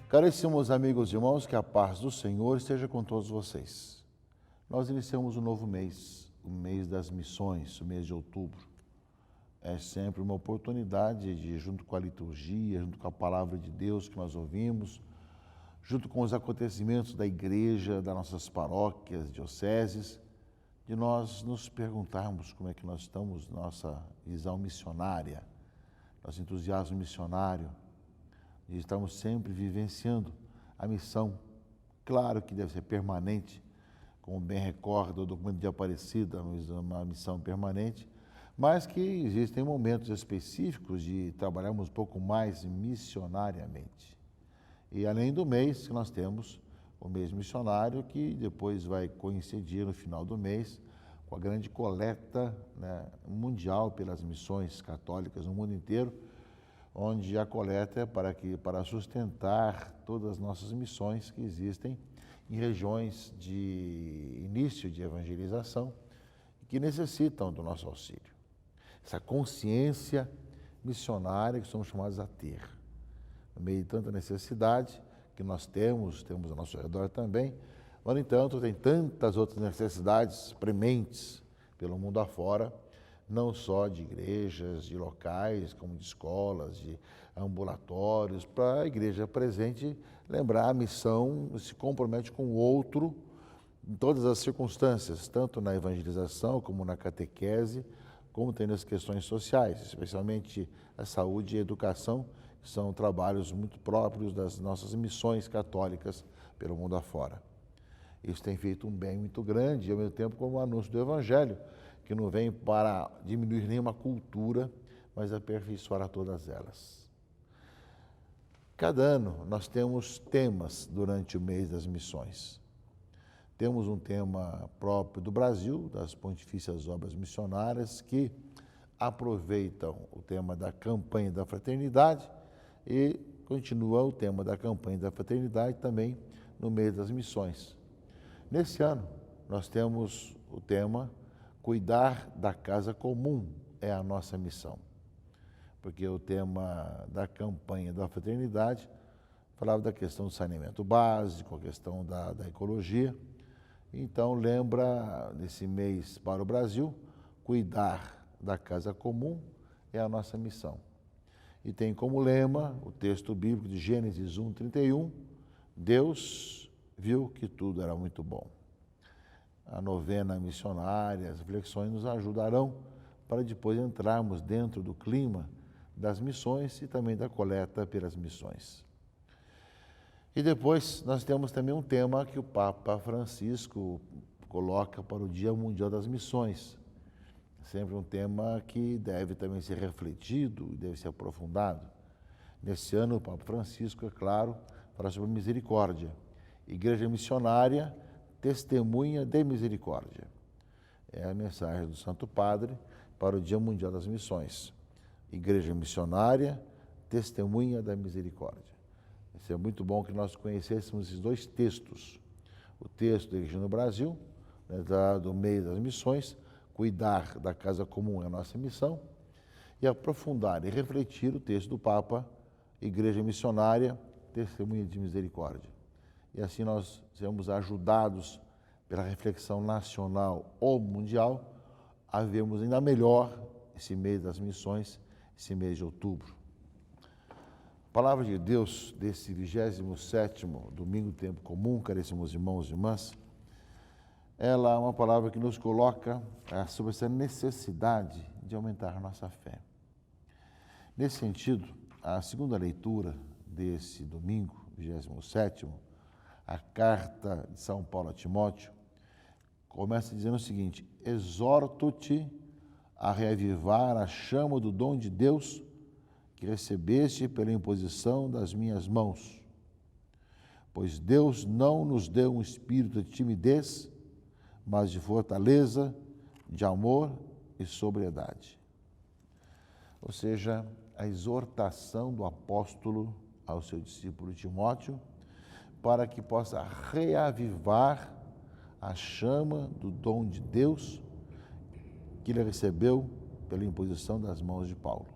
Caríssimos amigos e irmãos, que a paz do Senhor esteja com todos vocês. Nós iniciamos um novo mês, o mês das missões, o mês de outubro. É sempre uma oportunidade de, junto com a liturgia, junto com a palavra de Deus que nós ouvimos, junto com os acontecimentos da igreja, das nossas paróquias, dioceses, de nós nos perguntarmos como é que nós estamos, nossa visão missionária, nosso entusiasmo missionário, e estamos sempre vivenciando a missão. Claro que deve ser permanente, como bem recorda o documento de Aparecida, uma missão permanente, mas que existem momentos específicos de trabalharmos um pouco mais missionariamente. E além do mês que nós temos, o mês missionário, que depois vai coincidir no final do mês com a grande coleta, mundial pelas missões católicas no mundo inteiro, onde a coleta é para sustentar todas as nossas missões que existem em regiões de início de evangelização que necessitam do nosso auxílio. Essa consciência missionária que somos chamados a ter, no meio de tanta necessidade que nós temos ao nosso redor também, mas, no entanto, tem tantas outras necessidades prementes pelo mundo afora, não só de igrejas, de locais, como de escolas, de ambulatórios, para a igreja presente lembrar a missão, se compromete com o outro em todas as circunstâncias, tanto na evangelização como na catequese, como tem nas questões sociais, especialmente a saúde e a educação, que são trabalhos muito próprios das nossas missões católicas pelo mundo afora. Isso tem feito um bem muito grande, e ao mesmo tempo como o anúncio do Evangelho, que não vem para diminuir nenhuma cultura, mas aperfeiçoar todas elas. Cada ano nós temos temas durante o mês das missões. Temos um tema próprio do Brasil, das Pontifícias Obras Missionárias, que aproveitam o tema da campanha da fraternidade e continua o tema da campanha da fraternidade também no mês das missões. Nesse ano, nós temos o tema Cuidar da Casa Comum é a nossa missão, porque o tema da campanha da fraternidade falava da questão do saneamento básico, a questão da ecologia. Então, lembra, nesse mês para o Brasil, cuidar da casa comum é a nossa missão. E tem como lema o texto bíblico de Gênesis 1:31, Deus viu que tudo era muito bom. A novena missionária, as reflexões nos ajudarão para depois entrarmos dentro do clima das missões e também da coleta pelas missões. E depois nós temos também um tema que o Papa Francisco coloca para o Dia Mundial das Missões. Sempre um tema que deve também ser refletido e deve ser aprofundado. Nesse ano, o Papa Francisco, é claro, fala sobre misericórdia. Igreja missionária, testemunha de misericórdia. É a mensagem do Santo Padre para o Dia Mundial das Missões. Igreja missionária, testemunha da misericórdia. Isso é muito bom que nós conhecêssemos esses dois textos. O texto da Igreja no Brasil, do mês das missões, cuidar da casa comum é a nossa missão, e aprofundar e refletir o texto do Papa, Igreja missionária, testemunha de misericórdia. E assim nós seremos ajudados pela reflexão nacional ou mundial a vermos ainda melhor esse mês das missões, esse mês de outubro. A palavra de Deus desse 27º domingo do tempo comum, caríssimos irmãos e irmãs, ela é uma palavra que nos coloca sobre essa necessidade de aumentar a nossa fé. Nesse sentido, a segunda leitura desse domingo, 27º, a carta de São Paulo a Timóteo, começa dizendo o seguinte: exorto-te a reavivar a chama do dom de Deus que recebeste pela imposição das minhas mãos. Pois Deus não nos deu um espírito de timidez, mas de fortaleza, de amor e sobriedade. Ou seja, a exortação do apóstolo ao seu discípulo Timóteo para que possa reavivar a chama do dom de Deus que ele recebeu pela imposição das mãos de Paulo.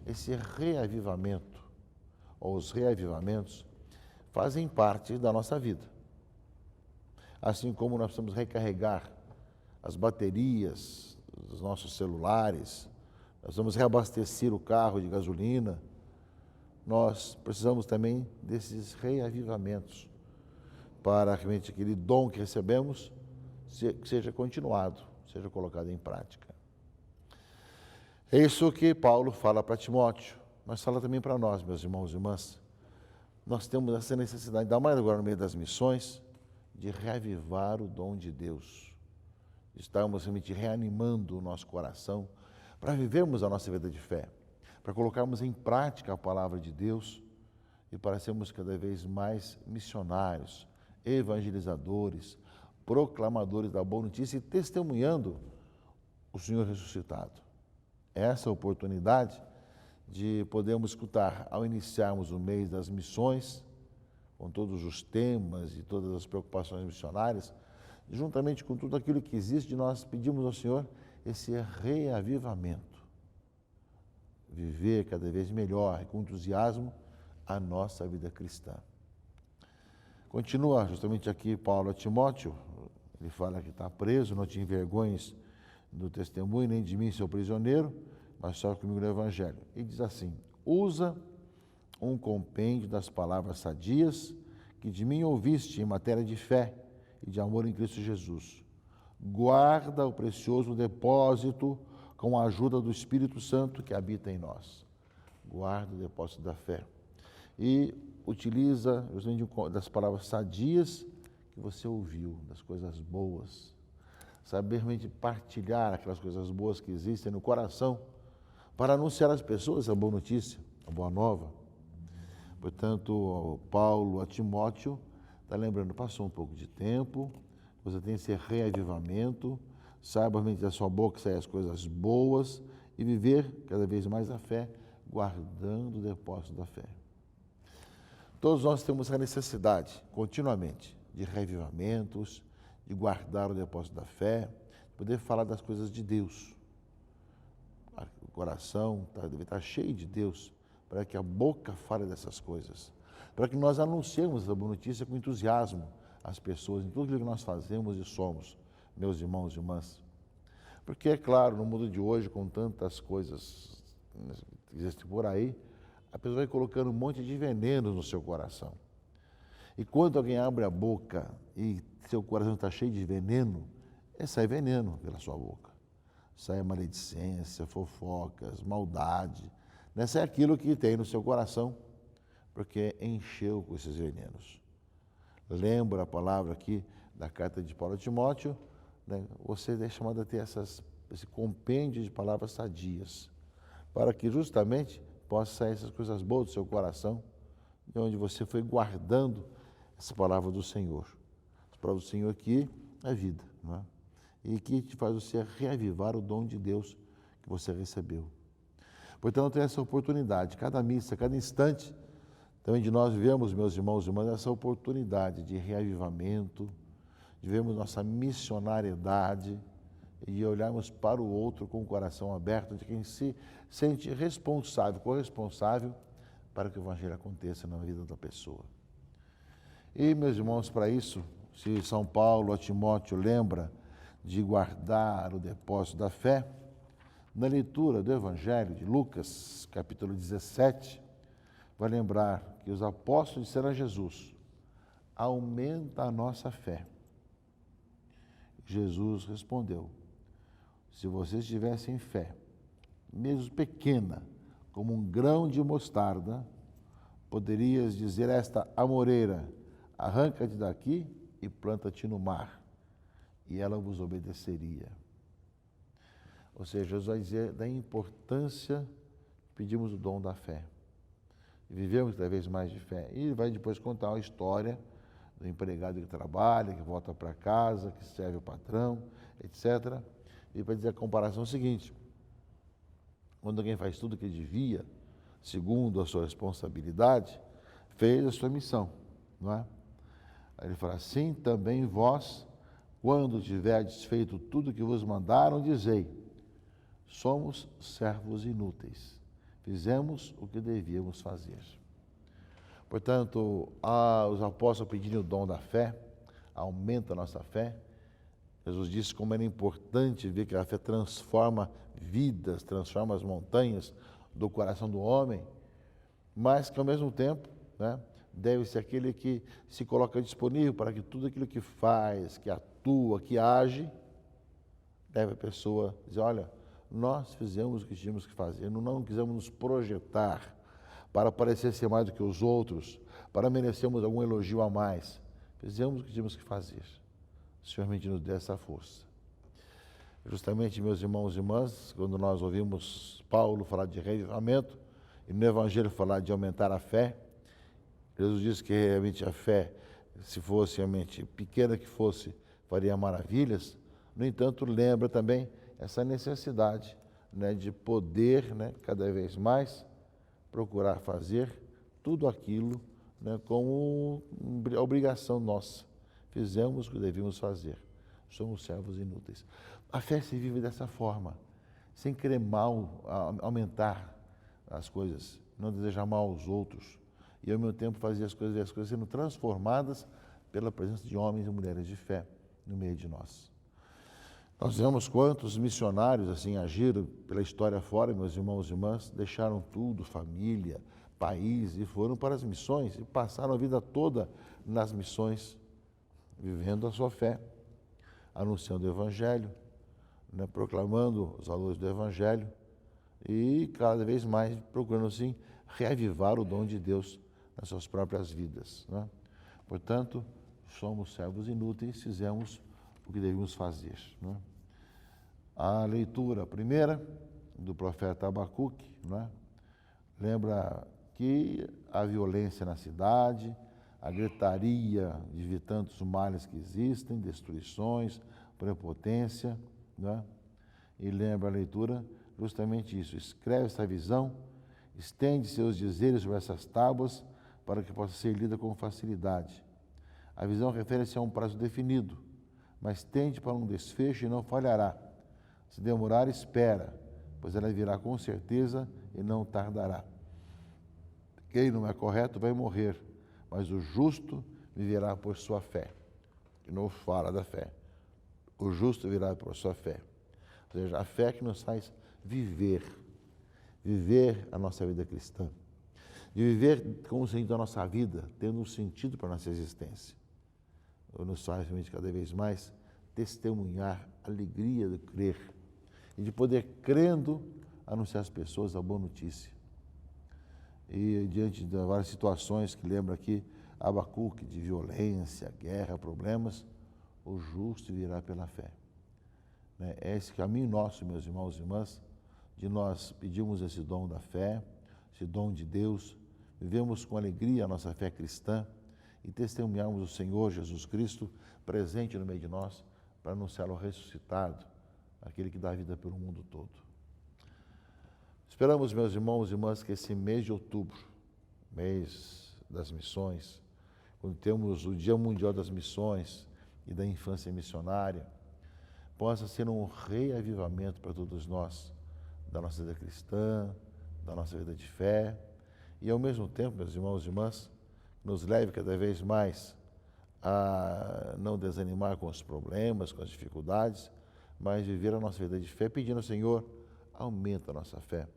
Esse reavivamento ou os reavivamentos, fazem parte da nossa vida. Assim como nós precisamos recarregar as baterias dos nossos celulares, nós vamos reabastecer o carro de gasolina, nós precisamos também desses reavivamentos para realmente aquele dom que recebemos seja continuado, seja colocado em prática. É isso que Paulo fala para Timóteo, mas fala também para nós, meus irmãos e irmãs. Nós temos essa necessidade, ainda mais agora no meio das missões, de reavivar o dom de Deus. Estamos realmente reanimando o nosso coração para vivermos a nossa vida de fé, para colocarmos em prática a palavra de Deus e para sermos cada vez mais missionários, evangelizadores, proclamadores da boa notícia e testemunhando o Senhor ressuscitado. Essa oportunidade de podermos escutar, ao iniciarmos o mês das missões, com todos os temas e todas as preocupações missionárias, juntamente com tudo aquilo que existe, nós pedimos ao Senhor esse reavivamento. Viver cada vez melhor e com entusiasmo a nossa vida cristã. Continua justamente aqui Paulo a Timóteo, ele fala que está preso, não te envergonhes do testemunho, nem de mim, seu prisioneiro, mas só comigo no Evangelho. E diz assim, usa um compêndio das palavras sadias que de mim ouviste em matéria de fé e de amor em Cristo Jesus. Guarda o precioso depósito com a ajuda do Espírito Santo que habita em nós. Guarda o depósito da fé. E utiliza das palavras sadias que você ouviu, das coisas boas. Saber realmente partilhar aquelas coisas boas que existem no coração para anunciar às pessoas a boa notícia, a boa nova. Portanto, Paulo a Timóteo está lembrando, passou um pouco de tempo, você tem esse reavivamento, saiba realmente da sua boca sair as coisas boas e viver cada vez mais a fé, guardando o depósito da fé. Todos nós temos a necessidade, continuamente, de reavivamentos, de guardar o depósito da fé, de poder falar das coisas de Deus. O coração deve estar cheio de Deus, para que a boca fale dessas coisas, para que nós anunciemos a boa notícia com entusiasmo às pessoas, em tudo aquilo que nós fazemos e somos, meus irmãos e irmãs. Porque, é claro, no mundo de hoje, com tantas coisas que existem por aí, a pessoa vai colocando um monte de veneno no seu coração. E quando alguém abre a boca e seu coração está cheio de veneno, sai veneno pela sua boca. Sai maledicência, fofocas, maldade. Sai aquilo que tem no seu coração, porque encheu com esses venenos. Lembra a palavra aqui da carta de Paulo a Timóteo, né? Você é chamado a ter esse compêndio de palavras sadias, para que justamente possa sair essas coisas boas do seu coração, de onde você foi guardando essa palavra do Senhor. A palavra do Senhor aqui é vida, não é? E que te faz você reavivar o dom de Deus que você recebeu. Portanto, tem essa oportunidade, cada missa, cada instante, também de nós vivemos, meus irmãos e irmãs, essa oportunidade de reavivamento, de vermos nossa missionariedade e de olharmos para o outro com o coração aberto, de quem se sente responsável, corresponsável para que o Evangelho aconteça na vida da pessoa. E, meus irmãos, para isso, se São Paulo a Timóteo lembra de guardar o depósito da fé, na leitura do Evangelho de Lucas, capítulo 17, vai lembrar que os apóstolos disseram a Jesus, aumenta a nossa fé. Jesus respondeu, se vocês tivessem fé, mesmo pequena, como um grão de mostarda, poderias dizer a esta amoreira, arranca-te daqui e planta-te no mar, e ela vos obedeceria. Ou seja, Jesus vai dizer da importância de pedirmos o dom da fé. Vivemos cada vez mais de fé. E ele vai depois contar uma história do empregado que trabalha, que volta para casa, que serve o patrão, etc. E vai dizer a comparação seguinte, quando alguém faz tudo o que devia, segundo a sua responsabilidade, fez a sua missão, não é? Aí ele fala, assim também vós, quando tiverdes feito tudo o que vos mandaram, dizei, somos servos inúteis, fizemos o que devíamos fazer. Portanto, os apóstolos pedindo o dom da fé, aumenta a nossa fé. Jesus disse como era importante ver que a fé transforma vidas, transforma as montanhas do coração do homem, mas que ao mesmo tempo, né, deve ser aquele que se coloca disponível para que tudo aquilo que faz, que atua, que age, deve a pessoa dizer, olha, nós fizemos o que tínhamos que fazer, não quisemos nos projetar para parecer ser mais do que os outros, para merecermos algum elogio a mais. Fizemos o que tínhamos que fazer. O Senhor me nos dê essa força. Justamente, meus irmãos e irmãs, quando nós ouvimos Paulo falar de reavivamento e no Evangelho falar de aumentar a fé, Jesus disse que realmente a fé, se fosse realmente pequena que fosse, faria maravilhas. No entanto, lembra também essa necessidade, né, de poder, né, cada vez mais procurar fazer tudo aquilo, né, como obrigação nossa. Fizemos o que devíamos fazer. Somos servos inúteis. A fé se vive dessa forma, sem querer mal, aumentar as coisas, não desejar mal aos outros. E ao mesmo tempo fazer as coisas sendo transformadas pela presença de homens e mulheres de fé no meio de nós. Nós vemos quantos missionários assim agiram pela história fora, meus irmãos e irmãs, deixaram tudo, família, país, e foram para as missões, e passaram a vida toda nas missões, vivendo a sua fé, anunciando o Evangelho, né, proclamando os valores do Evangelho e cada vez mais procurando, assim, reavivar o dom de Deus nas suas próprias vidas, né? Portanto, somos servos inúteis, fizemos o que devíamos fazer, né? A leitura primeira do profeta Abacuque, né, lembra que a violência na cidade, a gritaria de tantos males que existem, destruições, prepotência, né? E lembra a leitura justamente isso. Escreve essa visão, estende seus dizeres sobre essas tábuas para que possa ser lida com facilidade. A visão refere-se a um prazo definido, mas tende para um desfecho e não falhará. Se demorar, espera, pois ela virá com certeza e não tardará. Quem não é correto vai morrer, mas o justo viverá por sua fé. De novo fala da fé. O justo virá por sua fé. Ou seja, a fé que nos faz viver a nossa vida cristã. De viver com o sentido da nossa vida, tendo um sentido para a nossa existência. Nos faz realmente cada vez mais testemunhar a alegria de crer e de poder, crendo, anunciar às pessoas a boa notícia. E diante de várias situações que lembra aqui, Abacuque, de violência, guerra, problemas, o justo virá pela fé. É esse caminho nosso, meus irmãos e irmãs, de nós pedirmos esse dom da fé, esse dom de Deus, vivemos com alegria a nossa fé cristã e testemunharmos o Senhor Jesus Cristo presente no meio de nós para anunciá-lo ressuscitado, aquele que dá vida pelo mundo todo. Esperamos, meus irmãos e irmãs, que esse mês de outubro, mês das missões, quando temos o Dia Mundial das Missões e da Infância Missionária, possa ser um reavivamento para todos nós, da nossa vida cristã, da nossa vida de fé, e ao mesmo tempo, meus irmãos e irmãs, nos leve cada vez mais a não desanimar com os problemas, com as dificuldades, mas viver a nossa vida de fé, pedindo ao Senhor, aumenta a nossa fé,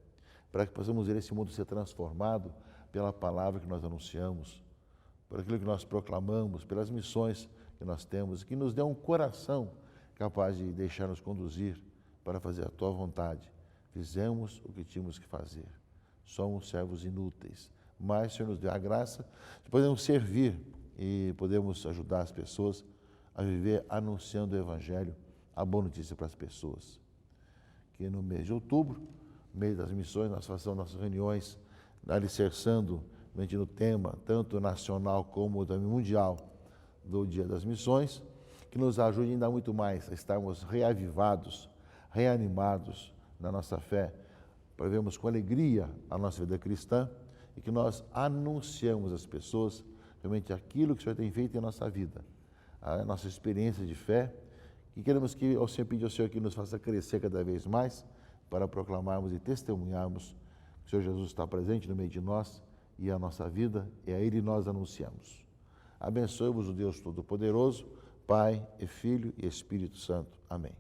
para que possamos ver esse mundo ser transformado pela palavra que nós anunciamos, por aquilo que nós proclamamos, pelas missões que nós temos, que nos dê um coração capaz de deixar-nos conduzir para fazer a Tua vontade. Fizemos o que tínhamos que fazer. Somos servos inúteis, mas o Senhor nos deu a graça de podermos servir e podemos ajudar as pessoas a viver anunciando o Evangelho, a boa notícia para as pessoas. Que no mês de outubro, mês das missões, nós façamos nossas reuniões alicerçando no tema, tanto nacional como também mundial, do Dia das Missões, que nos ajude ainda muito mais a estarmos reavivados, reanimados na nossa fé, para vermos com alegria a nossa vida cristã e que nós anunciamos às pessoas realmente aquilo que o Senhor tem feito em nossa vida, a nossa experiência de fé, e queremos que o Senhor pedir ao Senhor que nos faça crescer cada vez mais para proclamarmos e testemunharmos que o Senhor Jesus está presente no meio de nós e a nossa vida, e a Ele nós anunciamos. Abençoe-vos o Deus Todo-Poderoso, Pai e Filho e Espírito Santo. Amém.